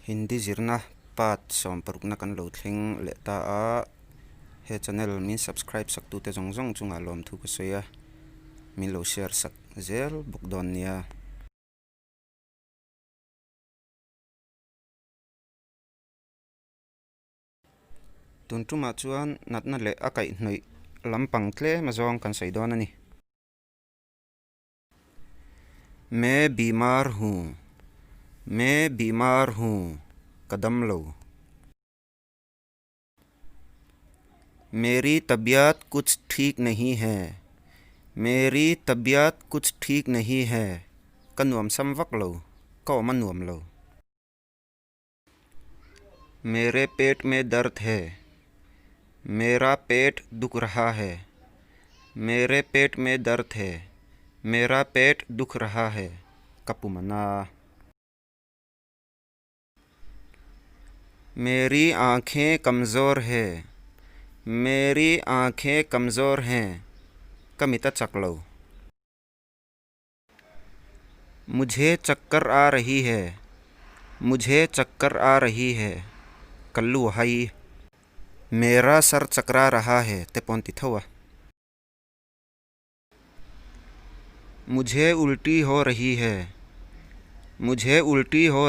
Hindi zirna pat som paruk na kan lo thling le ta a he channel min subscribe sak tu te zong zong chunga lom thu ka soya min lo share sak zel buk don nia tun tu ma chuan natna le akai hnoi lampang tle ma zong kan sei don ani मैं बीमार हूँ कदम लो मेरी तबीयत कुछ ठीक नहीं है कनुम समवक लो को मनुम लो मेरे पेट में दर्द है मेरा पेट दुख रहा है मेरे पेट में दर्द है मेरा पेट दुख रहा है कपुमना मेरी आँखें कमज़ोर हैं कमिता चकलो मुझे चक्कर आ रही है कल्लू हाई मेरा सर चकरा रहा है ते पोंती थवा मुझे उल्टी हो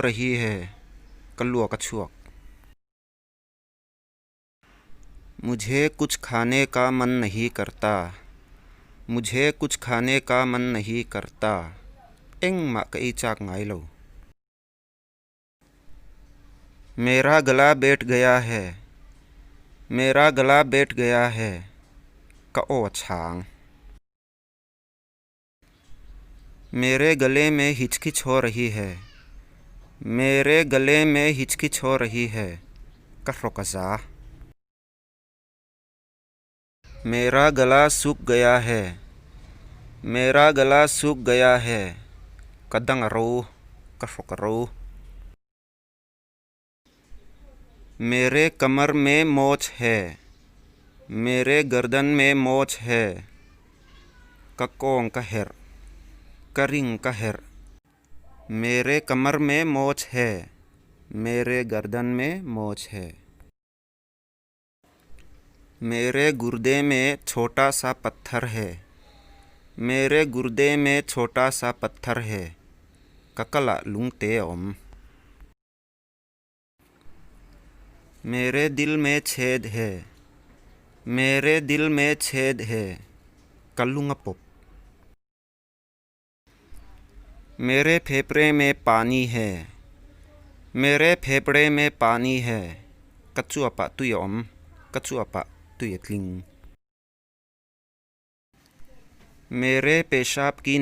रही है कल्लू कछुआ मुझे कुछ खाने का मन नहीं करता एंग मा कई चाक ngaई लो मेरा गला बैठ गया है का ओ छांग मेरे गले में हिचकिच हो रही है करो कजा मेरा गला सूख गया है कदंग रो करो करो मेरे कमर में मोच है मेरे गर्दन में मोच है ककोंग कहर करिंग कहर मेरे कमर में मोच है मेरे गर्दन में मोच है मेरे गुर्दे में छोटा सा पत्थर है ककला लुंगते ओम मेरे दिल में छेद है कल्लुंग पोप मेरे फेफड़े में पानी है कचुअपा तुयम कचुअपा तुयतलिंग मेरे पेशाब की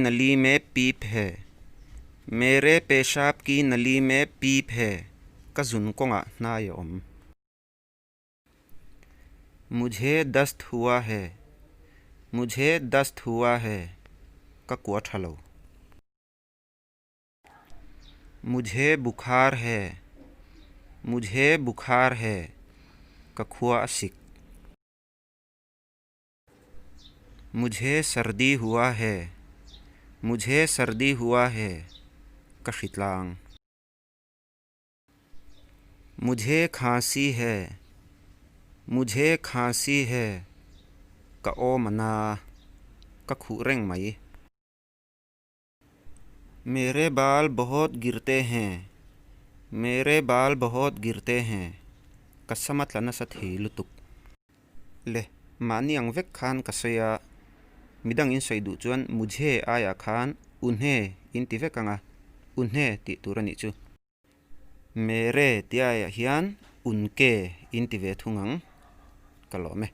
नली में पीप है कजुन कोंगा नायम मुझे दस्त हुआ है ककुआ ठलो मुझे बुखार है कखुआ असिक मुझे सर्दी हुआ है कशितलांग मुझे खांसी है कओ मना कखुरेंग मई मेरे बाल बहुत गिरते हैं कसमत लना सथी लुतुक ले मानी अंगवेक खान कसया मिदंग इन सैदु चुन मुझे आया खान उन्हें इंतिवेकंगा उन्हें ति तुरनी चु मेरे त्याया हियान उनके इंतिवे थुंगंग कलो में